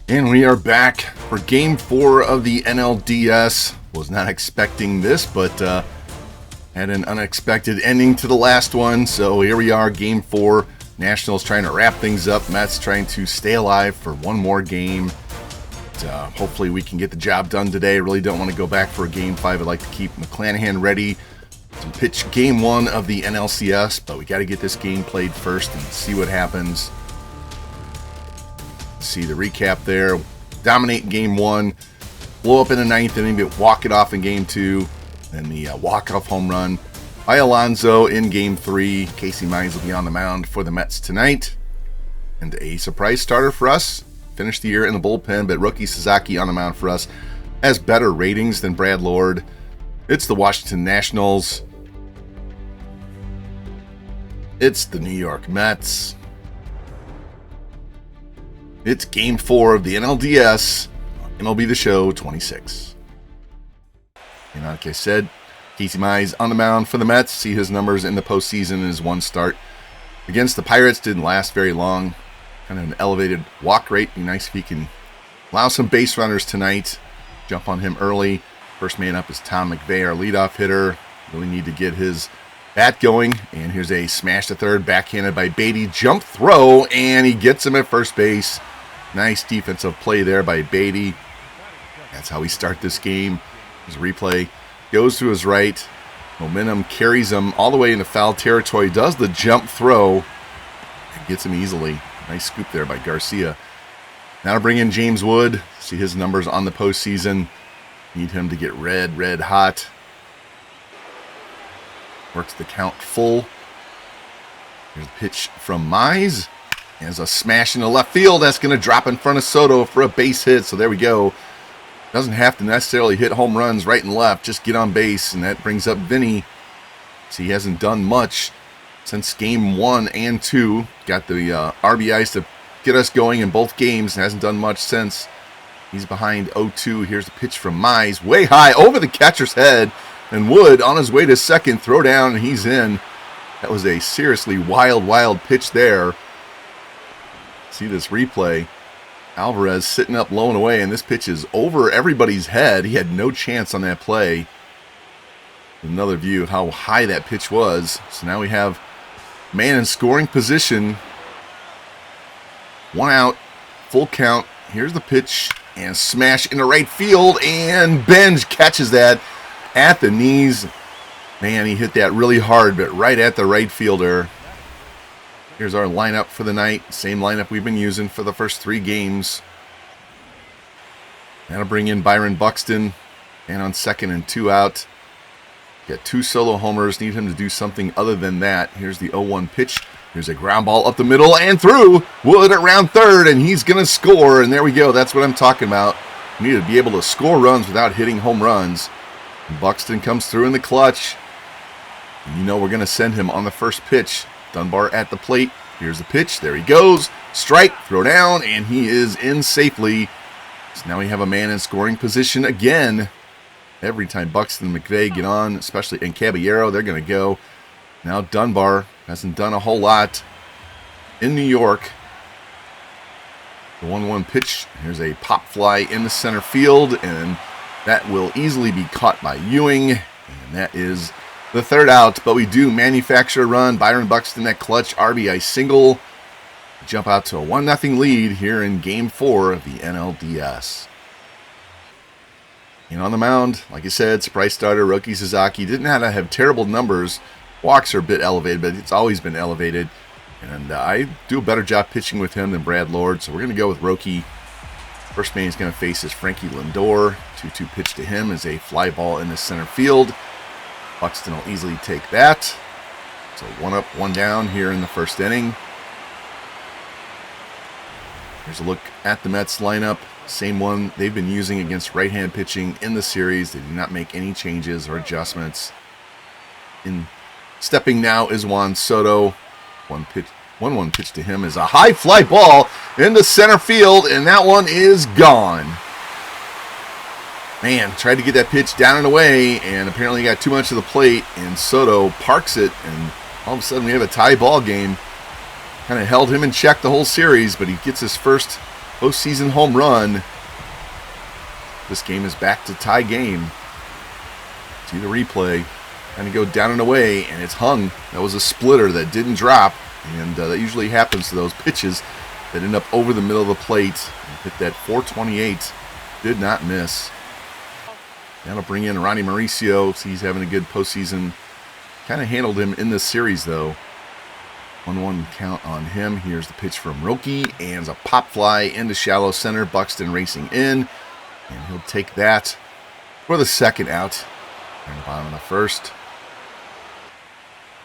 And we are back for Game 4 of the NLDS. Was not expecting this, but had an unexpected ending to the last one. So here we are, Game 4. Nationals trying to wrap things up. Mets trying to stay alive for one more game. But, hopefully we can get the job done today. Really don't want to go back for a Game 5. I'd like to keep McClanahan ready to pitch Game 1 of the NLCS. But we got to get this game played first and see what happens. See the recap there. Dominate in Game 1, blow up in the ninth inning, but walk it off in Game 2, and the walk-off home run by Alonso in Game 3. Casey Mize will be on the mound for the Mets tonight. And a surprise starter for us. Finished the year in the bullpen, but Roki Sasaki on the mound for us has better ratings than Brad Lord. It's the Washington Nationals. It's the New York Mets. It's Game 4 of the NLDS, MLB The Show 26. And like I said, Casey Mize on the mound for the Mets. See his numbers in the postseason in his one start against the Pirates. Didn't last very long. Kind of an elevated walk rate. Be nice if he can allow some base runners tonight. Jump on him early. First man up is Tom McVeigh, our leadoff hitter. Really need to get his bat going. And here's a smash to third, backhanded by Beatty. Jump throw, and he gets him at first base. Nice defensive play there by Beatty. That's how we start this game. His replay goes to his right. Momentum carries him all the way into foul territory. Does the jump throw and gets him easily. Nice scoop there by Garcia. Now to bring in James Wood. See his numbers on the postseason. Need him to get red hot. Works the count full. Here's the pitch from Mize. There's a smash into left field. That's going to drop in front of Soto for a base hit. So there we go. Doesn't have to necessarily hit home runs right and left. Just get on base. And that brings up Vinny. So he hasn't done much since Game 1 and 2. Got the RBIs to get us going in both games. And hasn't done much since. He's behind 0-2. Here's the pitch from Mize. Way high over the catcher's head. And Wood on his way to second. Throw down and he's in. That was a seriously wild pitch there. See this replay. Alvarez sitting up low and away, and this pitch is over everybody's head. He had no chance on that play. Another view of how high that pitch was. So now we have man in scoring position. One out, full count. Here's the pitch, and smash into right field, and Benj catches that at the knees. Man, he hit that really hard, but right at the right fielder. Here's our lineup for the night. Same lineup we've been using for the first 3 games. Now to bring in Byron Buxton. And on second and 2 out. Got 2 solo homers. Need him to do something other than that. Here's the 0-1 pitch. Here's a ground ball up the middle and through. Wood around third, and he's going to score. And there we go. That's what I'm talking about. We need to be able to score runs without hitting home runs. And Buxton comes through in the clutch. And you know we're going to send him on the first pitch. Dunbar at the plate. Here's the pitch. There he goes. Strike, throw down, and he is in safely. So now we have a man in scoring position again. Every time Buxton and McVeigh get on, especially in Caballero, they're going to go. Now Dunbar hasn't done a whole lot in New York. The 1-1 pitch. Here's a pop fly in the center field, and that will easily be caught by Ewing. And that is the 3rd out, but we do manufacture a run. Byron Buxton, that clutch RBI single. Jump out to a 1-0 lead here in Game 4 of the NLDS. And on the mound, like I said, surprise starter Roki Sasaki. Didn't have terrible numbers. Walks are a bit elevated, but it's always been elevated. And I do a better job pitching with him than Brad Lord, so we're going to go with Roki. First man he's going to face is Frankie Lindor. 2-2 pitch to him is a fly ball in the center field. Buxton will easily take that. So 1 up, 1 down here in the first inning. Here's a look at the Mets lineup. Same one they've been using against right-hand pitching in the series. They do not make any changes or adjustments. In stepping now is Juan Soto. 1-1 pitch to him is a high fly ball into center field, and that one is gone. Man, tried to get that pitch down and away, and apparently got too much of the plate, and Soto parks it, and all of a sudden we have a tie ball game. Kind of held him in check the whole series, but he gets his first postseason home run. This game is back to tie game. See the replay. Kind of go down and away, and it's hung. That was a splitter that didn't drop, and that usually happens to those pitches that end up over the middle of the plate. Hit that 428. Did not miss. That'll bring in Ronnie Mauricio. He's having a good postseason. Kind of handled him in this series, though. 1-1 count on him. Here's the pitch from Roki, and a pop fly into shallow center. Buxton racing in, and he'll take that for the second out. In the bottom of the first.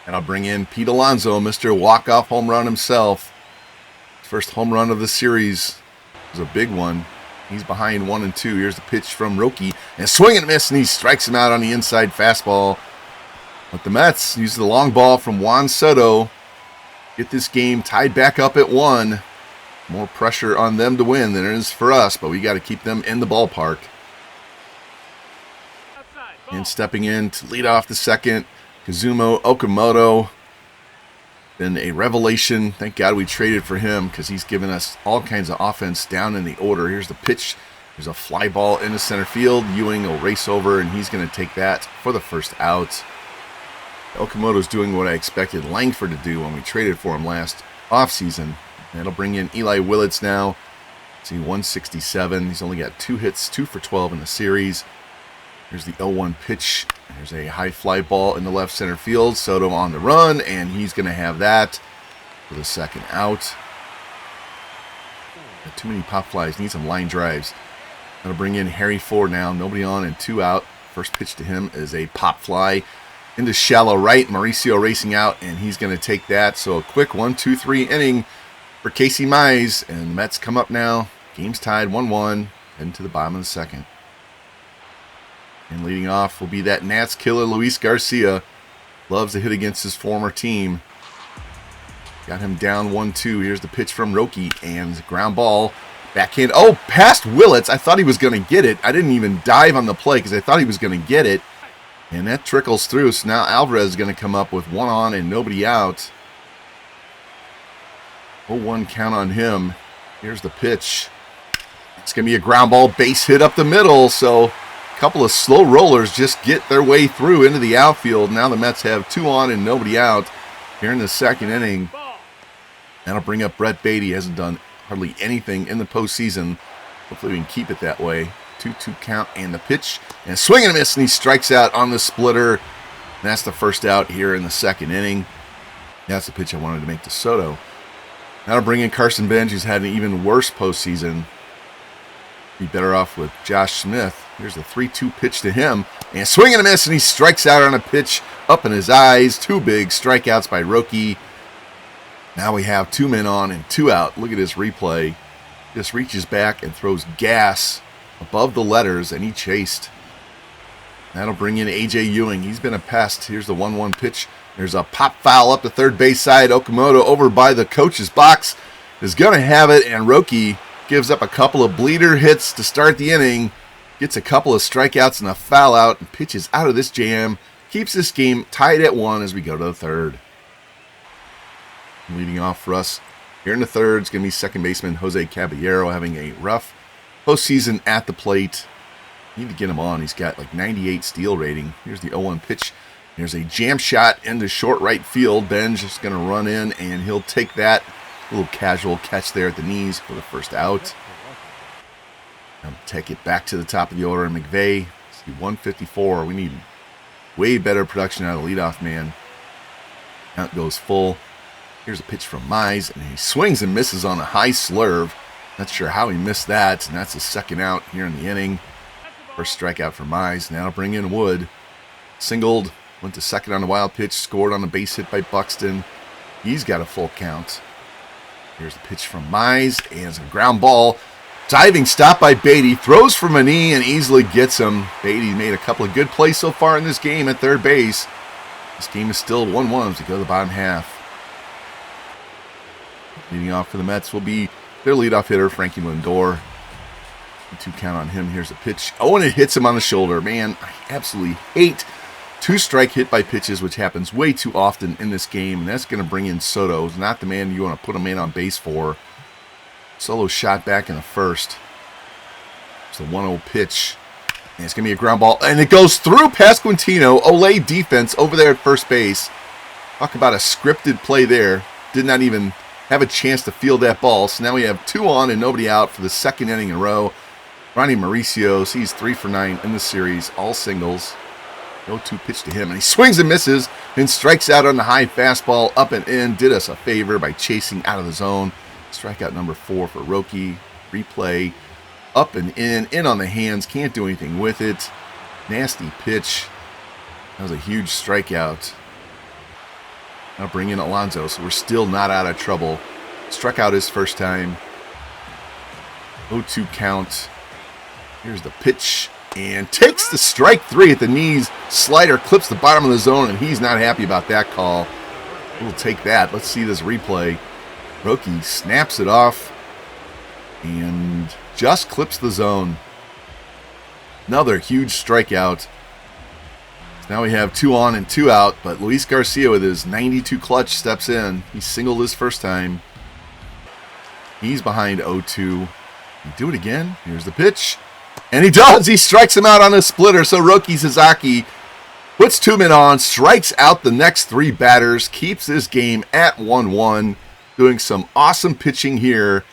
And I'll bring in Pete Alonso, Mr. Walk-Off Home Run himself. First home run of the series was a big one. He's behind 1-2. Here's the pitch from Roki, and swing and miss, and he strikes him out on the inside fastball. But the Mets use the long ball from Juan Soto. Get this game tied back up at 1. More pressure on them to win than it is for us, but we got to keep them in the ballpark. And stepping in to lead off the second, Kazumo Okamoto. Been a revelation. Thank God we traded for him because he's given us all kinds of offense down in the order. Here's the pitch. There's a fly ball into center field. Ewing will race over, and he's going to take that for the first out. Okamoto's doing what I expected Langford to do when we traded for him last offseason. That'll bring in Eli Willits now. See, 167. He's only got 2 hits, 2 for 12 in the series. Here's the 0-1 pitch. There's a high fly ball in the left center field. Soto on the run, and he's going to have that for the second out. Got too many pop flies. Need some line drives. Going to bring in Harry Ford now. Nobody on and 2 out. First pitch to him is a pop fly into shallow right. Mauricio racing out, and he's going to take that. So a quick 1-2-3 inning for Casey Mize. And the Mets come up now. Game's tied 1-1. Heading to the bottom of the second. And leading off will be that Nats killer, Luis Garcia. Loves to hit against his former team. Got him down 1-2. Here's the pitch from Roki, and ground ball. Backhand. Oh, past Willits. I thought he was going to get it. I didn't even dive on the play because I thought he was going to get it. And that trickles through. So now Alvarez is going to come up with 1 on and nobody out. 0-1 count on him. Here's the pitch. It's going to be a ground ball base hit up the middle. So couple of slow rollers just get their way through into the outfield. Now the Mets have 2 on and nobody out here in the second inning. That'll bring up Brett Beatty. Hasn't done hardly anything in the postseason. Hopefully we can keep it that way. 2-2 count and the pitch. And a swing and a miss, and he strikes out on the splitter. And that's the first out here in the second inning. That's the pitch I wanted to make to Soto. That'll bring in Carson Bench, who's had an even worse postseason. Be better off with Josh Smith. Here's the 3-2 pitch to him. And a swing and a miss, and he strikes out on a pitch up in his eyes. 2 big strikeouts by Roki. Now we have 2 men on and 2 out. Look at his replay. Just reaches back and throws gas above the letters, and he chased. That'll bring in A.J. Ewing. He's been a pest. Here's the 1-1 pitch. There's a pop foul up the third base side. Okamoto over by the coach's box is going to have it, and Roki gives up a couple of bleeder hits to start the inning. Gets a couple of strikeouts and a foul out and pitches out of this jam. Keeps this game tied at 1 as we go to the third. Leading off for us here in the third is going to be second baseman Jose Caballero, having a rough postseason at the plate. Need to get him on. He's got like 98 steal rating. Here's the 0-1 pitch. There's a jam shot into short right field. Ben's just going to run in, and he'll take that. A little casual catch there at the knees for the first out. I'll take it back to the top of the order. McVay, 154. We need way better production out of the leadoff man. Count goes full. Here's a pitch from Mize, and he swings and misses on a high slurve. Not sure how he missed that, and that's the second out here in the inning. First strikeout for Mize. Now bring in Wood. Singled, went to second on the wild pitch, scored on a base hit by Buxton. He's got a full count. Here's the pitch from Mize, and some ground ball. Diving stop by Beatty, throws from a knee and easily gets him. Beatty made a couple of good plays so far in this game at third base. This game is still 1-1 as we go to the bottom half. Leading off for the Mets will be their leadoff hitter, Frankie Lindor. 2 count on him. Here's a pitch. Oh, and it hits him on the shoulder. Man, I absolutely hate 2-strike hit by pitches, which happens way too often in this game. And that's going to bring in Soto. He's not the man you want to put a man on base for. Solo shot back in the first. It's the 1-0 pitch. And it's going to be a ground ball. And it goes through Pasquantino. Olay defense over there at first base. Talk about a scripted play there. Did not even have a chance to field that ball. So now we have 2 on and nobody out for the second inning in a row. Ronnie Mauricio, he's 3 for 9 in the series. All singles. 0-2 pitch to him. And he swings and misses and strikes out on the high fastball. Up and in. Did us a favor by chasing out of the zone. Strikeout number 4 for Roki. Replay. Up and in on the hands, can't do anything with it. Nasty pitch. That was a huge strikeout. Now bring in Alonso, so we're still not out of trouble. Struck out his first time. 0-2 count. Here's the pitch. And takes the strike 3 at the knees. Slider clips the bottom of the zone, and he's not happy about that call. We'll take that. Let's see this replay. Roki snaps it off. And just clips the zone. Another huge strikeout. So now we have 2 on and 2 out, but Luis Garcia with his 92 clutch steps in. He singled his first time. He's behind 0-2. Do it again. Here's the pitch. And he does. He strikes him out on a splitter. So Roki Sasaki puts 2 men on, strikes out the next 3 batters, keeps this game at 1-1. Doing some awesome pitching here.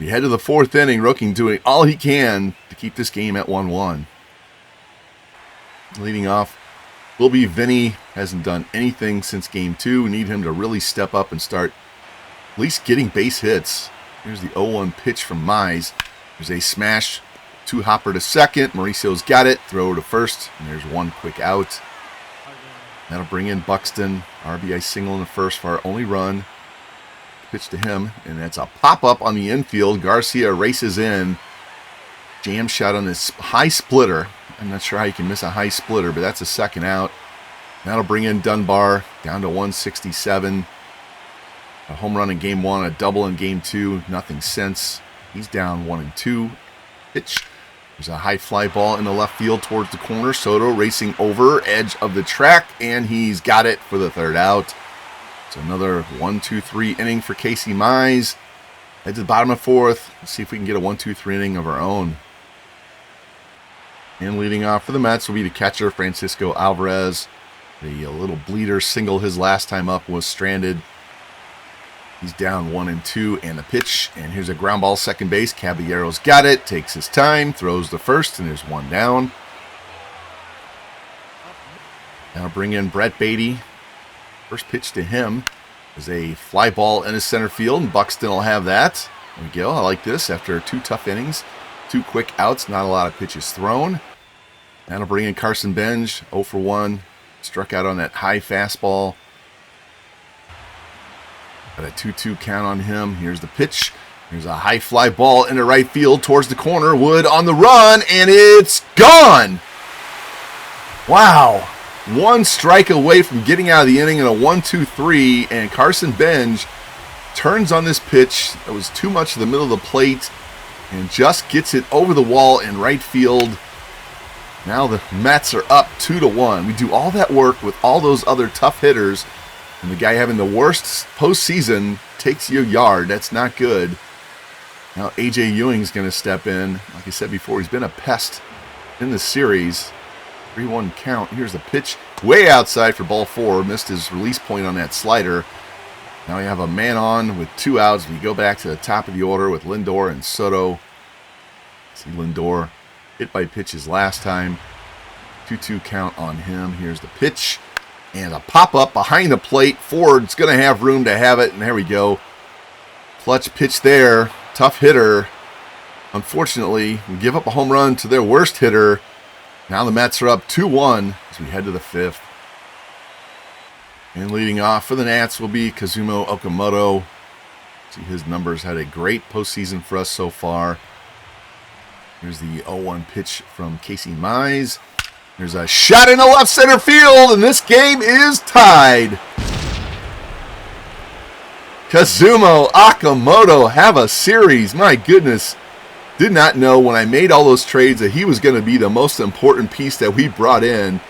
We head to the 4th inning. Roki doing all he can to keep this game at 1-1. Leading off will be Vinny. Hasn't done anything since game 2. We need him to really step up and start at least getting base hits. Here's the 0-1 pitch from Mize. There's a smash. 2-hopper to second. Mauricio's got it. Throw to first. And there's 1 quick out. That'll bring in Buxton. RBI single in the first for our only run. Pitch to him, and that's a pop-up on the infield. Garcia races in. Jam shot on this high splitter. I'm not sure how you can miss a high splitter, but that's a second out. That'll bring in Dunbar down to 167. A home run in game 1, a double in game 2. Nothing since. He's down 1-2. Pitch. There's a high fly ball in the left field towards the corner. Soto racing over edge of the track, and he's got it for the 3rd out. So another 1-2-3 inning for Casey Mize. Head to the bottom of 4th. Let's see if we can get a 1-2-3 inning of our own. And leading off for the Mets will be the catcher, Francisco Alvarez. The little bleeder single his last time up was stranded. He's down 1-2, and the pitch. And here's a ground ball, second base. Caballero's got it. Takes his time. Throws the first, and there's 1 down. Now bring in Brett Beatty. First pitch to him is a fly ball in his center field, and Buxton will have that. There we go. I like this. After 2 tough innings, 2 quick outs, not a lot of pitches thrown. That'll bring in Carson Benj, 0 for 1. Struck out on that high fastball. Got a 2-2 count on him. Here's the pitch. Here's a high fly ball into right field towards the corner. Wood on the run, and it's gone. Wow. 1 strike away from getting out of the inning in a 1-2-3, and Carson Benj turns on this pitch that was too much to the middle of the plate and just gets it over the wall in right field. Now the Mets are up 2-1. We do all that work with all those other tough hitters, and the guy having the worst postseason takes you a yard. That's not good. Now A.J. Ewing's going to step in. Like I said before, he's been a pest in the series. 3-1 count. Here's the pitch. Way outside for ball 4. Missed his release point on that slider. Now we have a man on with 2 outs. We go back to the top of the order with Lindor and Soto. See Lindor hit by pitches last time. 2-2 count on him. Here's the pitch. And a pop-up behind the plate. Ford's going to have room to have it. And there we go. Clutch pitch there. Tough hitter. Unfortunately, we give up a home run to their worst hitter. Now the Mets are up 2-1 as we head to the 5th. And leading off for the Nats will be Kazumo Okamoto. See, his numbers had a great postseason for us so far. Here's the 0-1 pitch from Casey Mize. There's a shot in the left center field, and this game is tied. Kazumo Okamoto have a series. My goodness. Did not know when I made all those trades that he was going to be the most important piece that we brought in.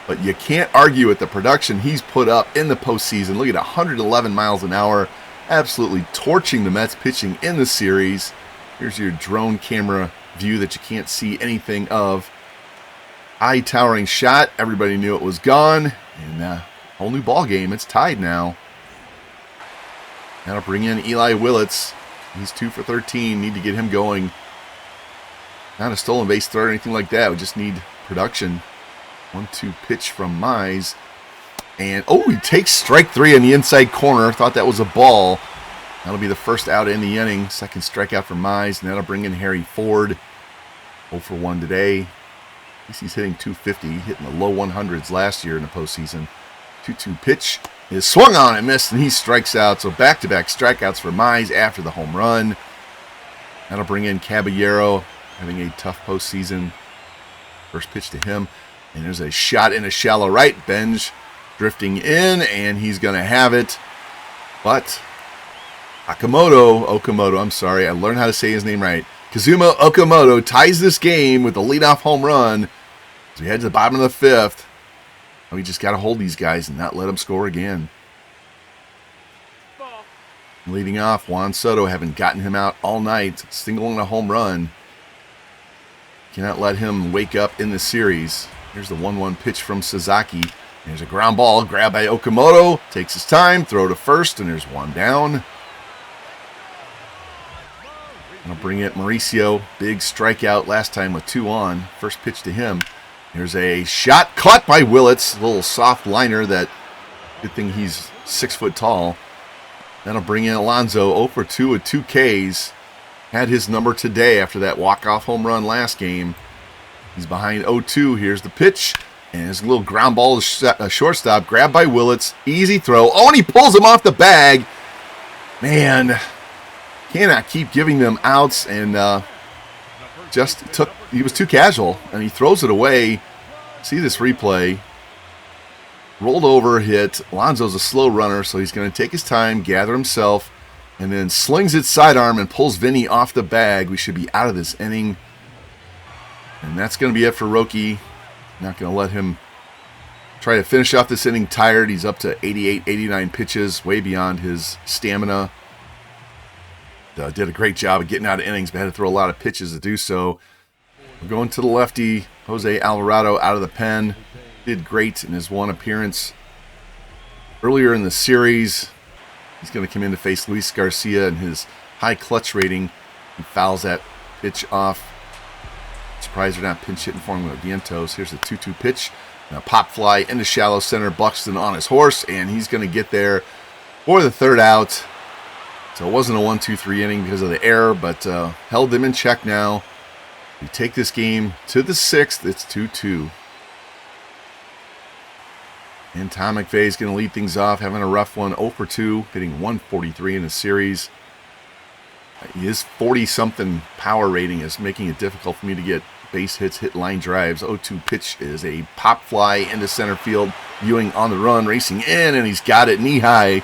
But you can't argue with the production he's put up in the postseason. Look at 111 miles an hour. absolutely torching the Mets pitching in the series. Here's your drone camera view that you can't see anything of. High towering shot. Everybody knew it was gone. And whole new ball game. It's tied now. That'll bring in Eli Willits. He's 2 for 13. Need to get him going. Not a stolen base throw or anything like that. We just need production. 1-2 pitch from Mize. And, he takes strike 3 in the inside corner. Thought that was a ball. That'll be the first out in the inning. Second strikeout for Mize. And that'll bring in Harry Ford. 0 for 1 today. At least he's hitting 250. Hitting the low 100s last year in the postseason. 2-2 pitch is swung on and missed, and he strikes out. So back-to-back strikeouts for Mize after the home run. That'll bring in Caballero, having a tough postseason. First pitch to him. And there's a shot in a shallow right. Benj drifting in, and he's going to have it. But Okamoto, I'm sorry, I learned how to say his name right. Kazuma Okamoto ties this game with a leadoff home run as we head to the bottom of the fifth. We just got to hold these guys and not let them score again. Leading off, Juan Soto, having gotten him out all night, single and a home run. Cannot let him wake up in the series. Here's the 1-1 pitch from Sasaki. There's a ground ball grabbed by Okamoto. Takes his time, throw to first, and there's one down. I'll bring it Mauricio. Big strikeout last time with 2 on. First pitch to him. There's a shot caught by Willits. A little soft liner that, good thing he's 6 foot tall. That'll bring in Alonso. 0 for 2 with 2 Ks. Had his number today after that walk-off home run last game. He's behind 0-2. Here's the pitch. And there's a little ground ball to shortstop. Grabbed by Willits. Easy throw. Oh, and he pulls him off the bag. Man, cannot keep giving them outs. And he was too casual. And he throws it away. See this replay. Rolled over, hit. Alonso's a slow runner, so he's going to take his time, gather himself, and then slings it sidearm and pulls Vinny off the bag. We should be out of this inning. And that's going to be it for Roki. Not going to let him try to finish off this inning tired. He's up to 88, 89 pitches, way beyond his stamina. Did a great job of getting out of innings, but had to throw a lot of pitches to do so. We're going to the lefty, Jose Alvarado, out of the pen. Did great in his one appearance earlier in the series. He's going to come in to face Luis Garcia and his high clutch rating. He fouls that pitch off. Surprised they're not pinch hitting for him with Vientos. Here's the 2-2 pitch. And a pop fly into shallow center. Buxton on his horse, and he's going to get there for the third out. So it wasn't a 1-2-3 inning because of the error, but held them in check now. We take this game to the 6th. It's 2-2. And Tom McVay is going to lead things off, having a rough one, 0 for 2, hitting 143 in the series. His 40-something power rating is making it difficult for me to get base hits, hit line drives. 0-2 pitch is a pop fly into center field. Ewing on the run, racing in, and he's got it knee-high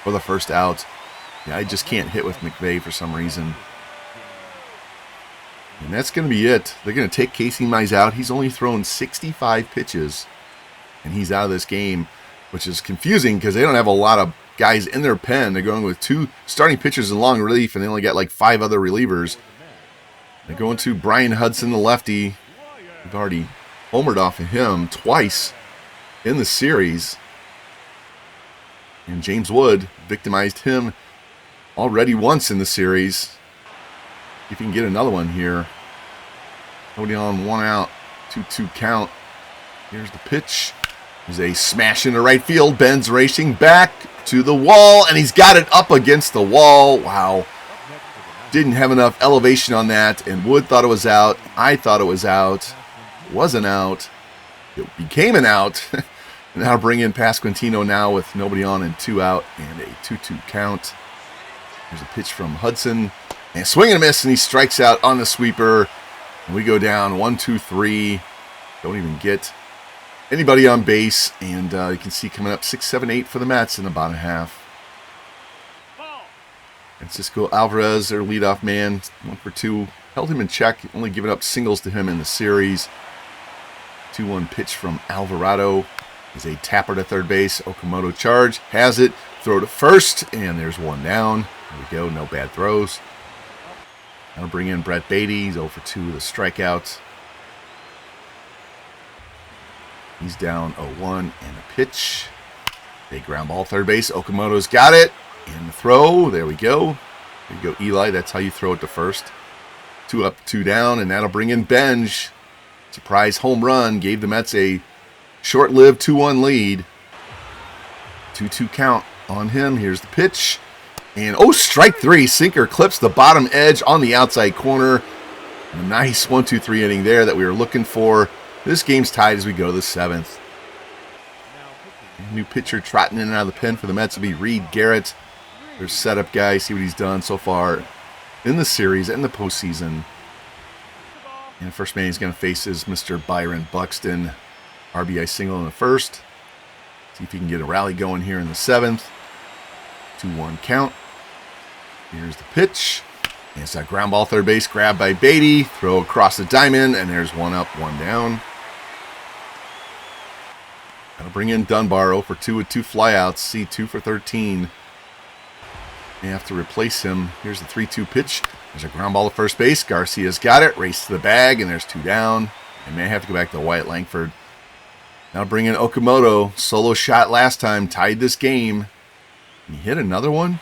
for the first out. Yeah, I just can't hit with McVay for some reason. And that's going to be it. They're going to take Casey Mize out. He's only thrown 65 pitches. And he's out of this game, which is confusing because they don't have a lot of guys in their pen. They're going with 2 starting pitchers in long relief, and they only got like 5 other relievers. They're going to Brian Hudson, the lefty. We've already homered off of him twice in the series. And James Wood victimized him already once in the series. See if he can get another one here. Nobody on, 1 out, 2-2 count. Here's the pitch. There's a smash into right field. Ben's racing back to the wall, and he's got it up against the wall. Wow. Didn't have enough elevation on that, and Wood thought it was out. I thought it was out. It wasn't out. It became an out. And that'll bring in Pasquantino now with nobody on and 2 out and a 2-2 count. There's a pitch from Hudson. And swing and a miss, and he strikes out on the sweeper. And we go down 1-2-3. Don't even get anybody on base, and you can see coming up 6, 7, 8 for the Mets in the bottom half. Francisco Alvarez, their leadoff man, 1 for 2. Held him in check, only giving up singles to him in the series. 2-1 pitch from Alvarado is a tapper to third base. Okamoto charge, has it, throw to first, and there's one down. There we go, no bad throws. I'll bring in Brett Beatty. He's 0 for 2 with a strikeout. He's down 0-1 and a pitch. Big ground ball, third base. Okamoto's got it. And the throw. There we go. There you go, Eli. That's how you throw it to first. 2 up, 2 down, and that'll bring in Benj. Surprise home run. Gave the Mets a short-lived 2-1 lead. 2-2 count on him. Here's the pitch. And, strike 3. Sinker clips the bottom edge on the outside corner. A nice 1-2-3 inning there that we were looking for. This game's tied as we go to the 7th. New pitcher trotting in and out of the pen for the Mets will be Reed Garrett. Their setup guy. See what he's done so far in the series and the postseason. And the first man he's going to face is Mr. Byron Buxton. RBI single in the first. See if he can get a rally going here in the 7th. 2-1 count. Here's the pitch. And it's that ground ball, third base, grabbed by Beatty. Throw across the diamond, and there's 1 up, 1 down. That'll bring in Dunbar, 0 for 2 with 2 flyouts. See, 2 for 13. They have to replace him. Here's the 3-2 pitch. There's a ground ball to first base. Garcia's got it. Race to the bag, and there's 2 down. They may have to go back to Wyatt Langford. Now bring in Okamoto. Solo shot last time. Tied this game. He hit another one.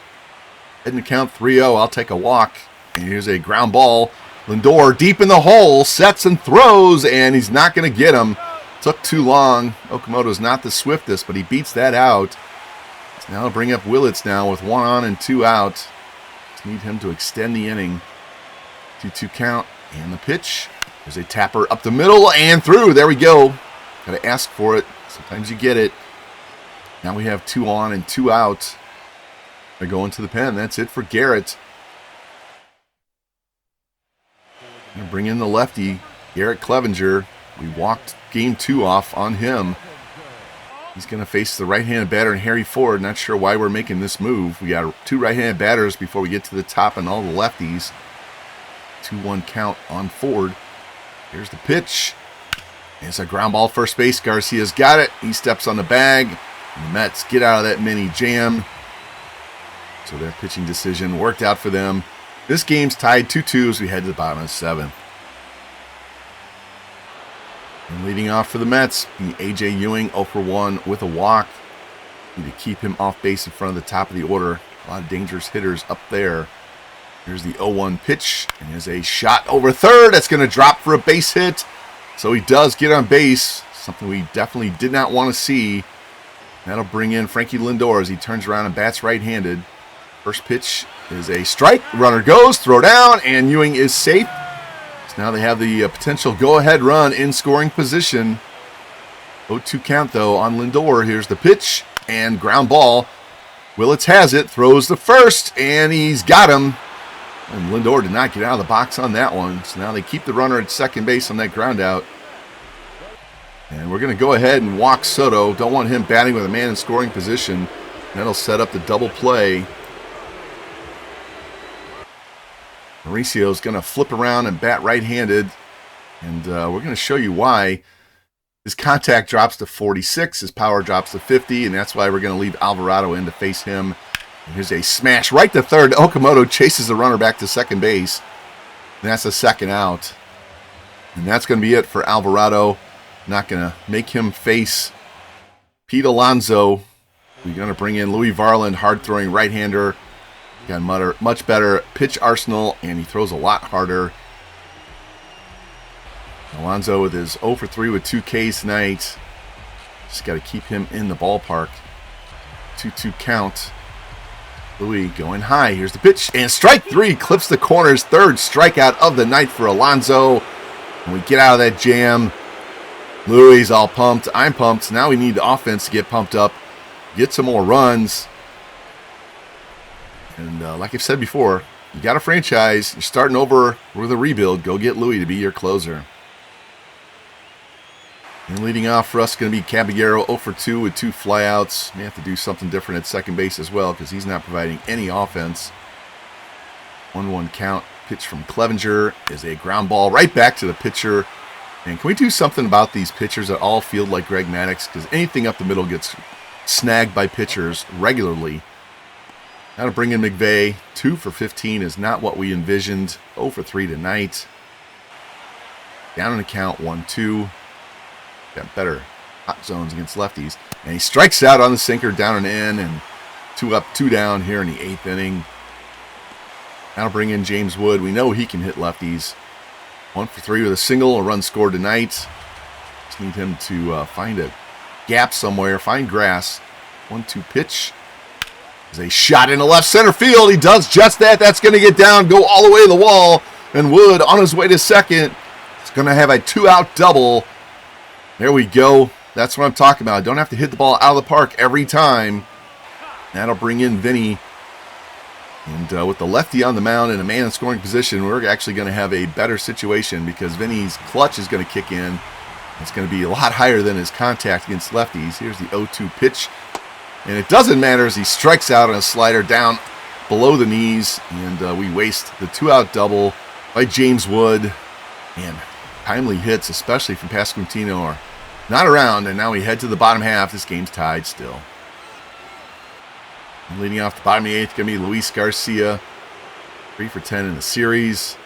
Heading to count 3-0. I'll take a walk. And here's a ground ball. Lindor deep in the hole. Sets and throws. And he's not going to get him. Took too long. Okamoto's not the swiftest, but he beats that out. So now I'll bring up Willits now with 1 on and 2 out. Just need him to extend the inning. 2-2 count. And the pitch. There's a tapper up the middle and through. There we go. Got to ask for it. Sometimes you get it. Now we have 2 on and 2 out. They're going to the pen. That's it for Garrett. Gonna bring in the lefty, Garrett Clevenger. We walked game 2 off on him. He's going to face the right-handed batter, Harry Ford. Not sure why we're making this move. We got 2 right-handed batters before we get to the top and all the lefties. 2-1 count on Ford. Here's the pitch. It's a ground ball first base. Garcia's got it. He steps on the bag. And the Mets get out of that mini jam. So their pitching decision worked out for them. This game's tied 2-2 as we head to the bottom of the 7th. And leading off for the Mets, be A.J. Ewing, 0 for 1 with a walk. Need to keep him off base in front of the top of the order. A lot of dangerous hitters up there. Here's the 0-1 pitch. And there's a shot over third. That's going to drop for a base hit. So he does get on base. Something we definitely did not want to see. That'll bring in Frankie Lindor as he turns around and bats right-handed. First pitch is a strike. Runner goes, throw down, and Ewing is safe. So now they have the potential go-ahead run in scoring position. 0-2 count, though, on Lindor. Here's the pitch and ground ball. Willits has it, throws the first, and he's got him. And Lindor did not get out of the box on that one. So now they keep the runner at second base on that ground out. And we're going to go ahead and walk Soto. Don't want him batting with a man in scoring position. That'll set up the double play. Mauricio's going to flip around and bat right-handed. And we're going to show you why. His contact drops to 46. His power drops to 50. And that's why we're going to leave Alvarado in to face him. And here's a smash right to third. Okamoto chases the runner back to second base. And that's a second out. And that's going to be it for Alvarado. Not going to make him face Pete Alonso. We're going to bring in Louis Varland, hard-throwing right-hander. Got much better pitch arsenal, and he throws a lot harder. Alonso with his 0 for 3 with 2 Ks tonight. Just got to keep him in the ballpark. 2-2 count. Louis going high. Here's the pitch, and strike 3 clips the corners. Third strikeout of the night for Alonso. And we get out of that jam. Louis all pumped. I'm pumped. Now we need the offense to get pumped up, get some more runs. And like I've said before, you got a franchise. You're starting over with a rebuild. Go get Louis to be your closer. And leading off for us is going to be Caballero, 0 for 2 with 2 flyouts. May have to do something different at second base as well because he's not providing any offense. 1-1 count. Pitch from Clevenger is a ground ball right back to the pitcher. And can we do something about these pitchers that all feel like Greg Maddux? Because anything up the middle gets snagged by pitchers regularly. Now to bring in McVay. 2 for 15 is not what we envisioned. 0 for 3 tonight. Down in the count, 1-2. Got better hot zones against lefties. And he strikes out on the sinker, down and in, and 2 up, 2 down here in the 8th inning. Now bring in James Wood. We know he can hit lefties. 1 for 3 with a single, a run scored tonight. Just need him to find a gap somewhere, find grass. 1-2 pitch. There's a shot into left center field. He does just that. That's going to get down, go all the way to the wall. And Wood on his way to second. It's going to have a 2-out double. There we go. That's what I'm talking about. Don't have to hit the ball out of the park every time. That'll bring in Vinny. And with the lefty on the mound and a man in scoring position, we're actually going to have a better situation because Vinny's clutch is going to kick in. It's going to be a lot higher than his contact against lefties. Here's the 0-2 pitch. And it doesn't matter as he strikes out on a slider down below the knees. And we waste the 2-out double by James Wood. And timely hits, especially from Pasquantino, are not around. And now we head to the bottom half. This game's tied still. And leading off the bottom of the 8th, going to be Luis Garcia. 3 for 10 in the series.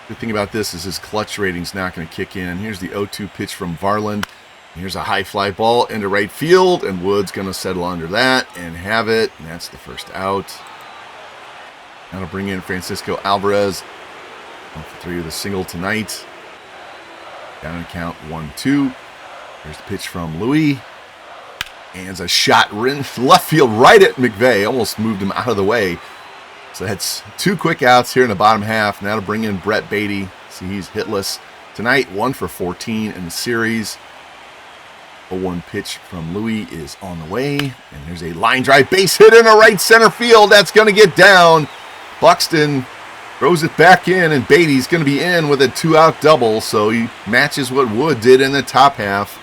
Good thing about this is his clutch rating's not going to kick in. Here's the 0-2 pitch from Varland. Here's a high fly ball into right field, and Wood's going to settle under that and have it, and that's the first out. Now to bring in Francisco Alvarez. 1 for 3 with a single tonight. Down in count, 1-2. Here's the pitch from Louis. And it's a shot left field right at McVay. Almost moved him out of the way. So that's 2 quick outs here in the bottom half. Now to bring in Brett Beatty. See, he's hitless tonight. 1 for 14 in the series. 0-1 pitch from Louis is on the way. And there's a line drive base hit in a right center field. That's going to get down. Buxton throws it back in, and Beatty's going to be in with a 2-out double. So he matches what Wood did in the top half.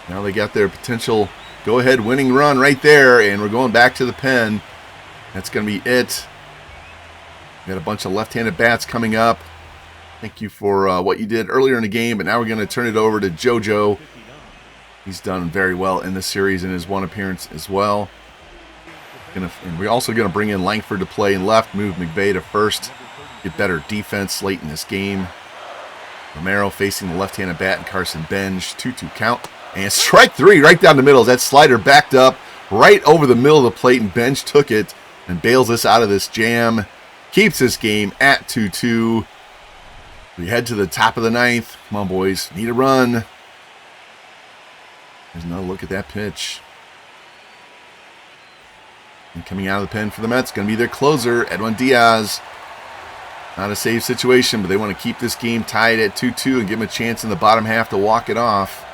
Now they got their potential go-ahead winning run right there, and we're going back to the pen. That's going to be it. We got a bunch of left-handed bats coming up. Thank you for what you did earlier in the game, but now we're going to turn it over to JoJo. He's done very well in this series in his 1 appearance as well. And we're also going to bring in Langford to play in left, move McVay to first, get better defense late in this game. Romero facing the left-handed bat and Carson Benj, 2-2 count. And strike 3 right down the middle. That slider backed up right over the middle of the plate, and Benj took it and bails us out of this jam. Keeps this game at 2-2. We head to the top of the 9th. Come on, boys. Need a run. There's another look at that pitch. And coming out of the pen for the Mets, going to be their closer, Edwin Diaz. Not a safe situation, but they want to keep this game tied at 2-2 and give him a chance in the bottom half to walk it off.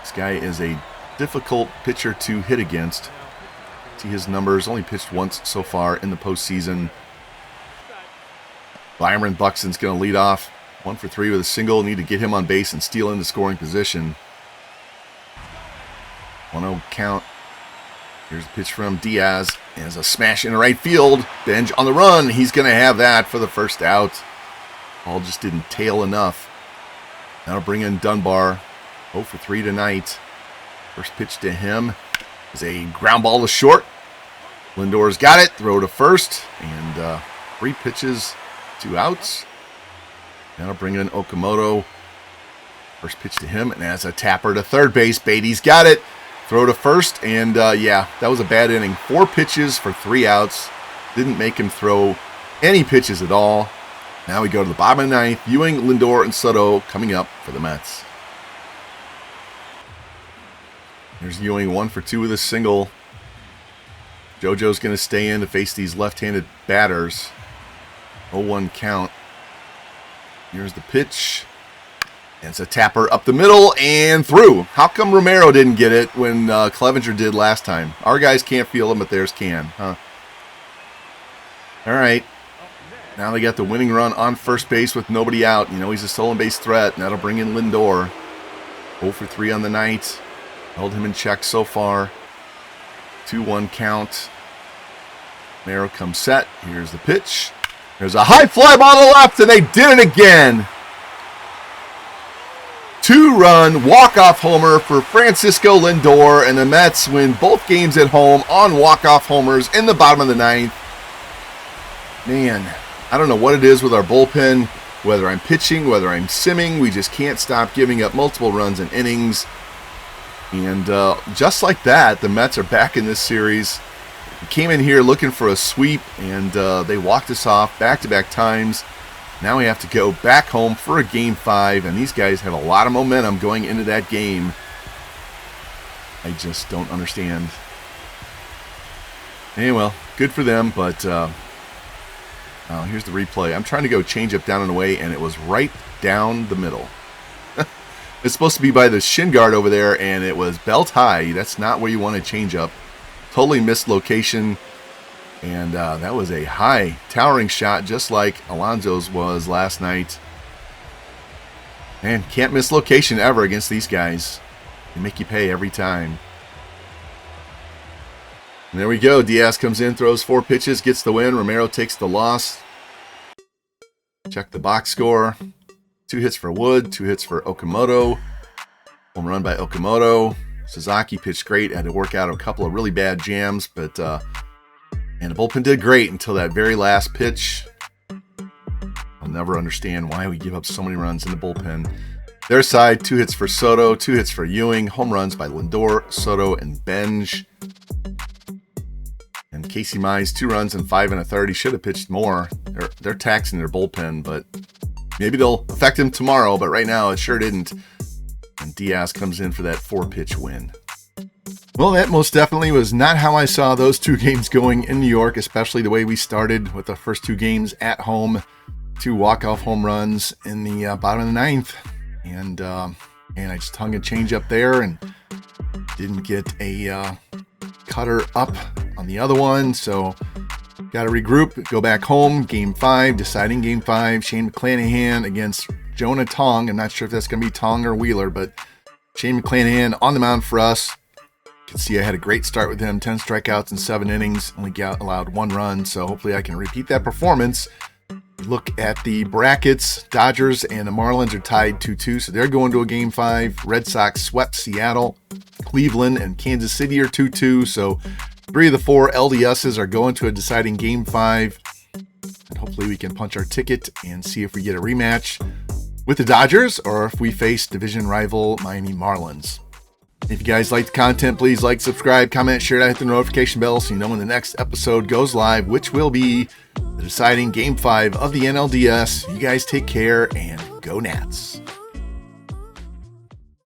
This guy is a difficult pitcher to hit against. See his numbers, only pitched once so far in the postseason. Byron Buxton's going to lead off. 1 for 3 with a single. Need to get him on base and steal into scoring position. 1-0 count. Here's a pitch from Diaz. There's a smash in the right field. Benj on the run. He's going to have that for the first out. Ball just didn't tail enough. Now to bring in Dunbar. 0 for 3 tonight. First pitch to him is a ground ball to short. Lindor's got it. Throw to first. And 3 pitches, 2 outs. Now to bring in Okamoto. First pitch to him. And as a tapper to third base, Beatty's got it. Throw to first. And yeah, that was a bad inning. 4 pitches for 3 outs. Didn't make him throw any pitches at all. Now we go to the bottom of the 9th. Ewing, Lindor, and Soto coming up for the Mets. Here's Ewing, 1 for 2 with a single. JoJo's going to stay in to face these left-handed batters. 0-1 count. Here's the pitch. And it's a tapper up the middle and through. How come Romero didn't get it when Clevenger did last time? Our guys can't feel them, but theirs can, huh? All right. Now they got the winning run on first base with nobody out. You know, he's a stolen base threat, and that'll bring in Lindor. 0 for 3 on the night. Held him in check so far. 2-1 count. Romero comes set. Here's the pitch. There's a high fly ball to left, and they did it again. 2-run walk-off homer for Francisco Lindor, and the Mets win both games at home on walk-off homers in the bottom of the 9th. Man, I don't know what it is with our bullpen, whether I'm pitching, whether I'm simming, we just can't stop giving up multiple runs in innings. And just like that, the Mets are back in this series. We came in here looking for a sweep, and they walked us off back-to-back times. Now we have to go back home for a Game 5, and these guys have a lot of momentum going into that game. I just don't understand. Anyway, good for them, but here's the replay. I'm trying to go change up down and away, and it was right down the middle. It's supposed to be by the shin guard over there, and it was belt high. That's not where you want to change up. Totally missed location. And that was a high, towering shot, just like Alonso's was last night. Man, can't miss location ever against these guys. They make you pay every time. And there we go. Diaz comes in, throws 4 pitches, gets the win. Romero takes the loss. Check the box score. 2 hits for Wood, 2 hits for Okamoto. Home run by Okamoto. Sasaki pitched great. Had to work out a couple of really bad jams, but... and the bullpen did great until that very last pitch. I'll never understand why we give up so many runs in the bullpen. Their side, 2 hits for Soto, 2 hits for Ewing. Home runs by Lindor, Soto, and Benj. And Casey Mize, 2 runs and 5 1/3. He should have pitched more. They're taxing their bullpen, but maybe they'll affect him tomorrow. But right now, it sure didn't. And Diaz comes in for that 4-pitch win. Well, that most definitely was not how I saw those 2 games going in New York, especially the way we started with the first 2 games at home. 2 walk-off home runs in the bottom of the 9th. And I just hung a change up there and didn't get a cutter up on the other one. So got to regroup, go back home. Game 5, deciding Game 5. Shane McClanahan against Jonah Tong. I'm not sure if that's going to be Tong or Wheeler, but Shane McClanahan on the mound for us. You can see I had a great start with him, 10 strikeouts in 7 innings, only allowed 1 run, so hopefully I can repeat that performance. Look at the brackets. Dodgers and the Marlins are tied 2-2, so they're going to a Game 5. Red Sox swept Seattle. Cleveland and Kansas City are 2-2, so 3 of the 4 LDSs are going to a deciding Game 5. And hopefully we can punch our ticket and see if we get a rematch with the Dodgers or if we face division rival Miami Marlins. If you guys like the content, please like, subscribe, comment, share it, hit the notification bell so you know when the next episode goes live, which will be the deciding Game 5 of the NLDS. You guys take care and go Nats.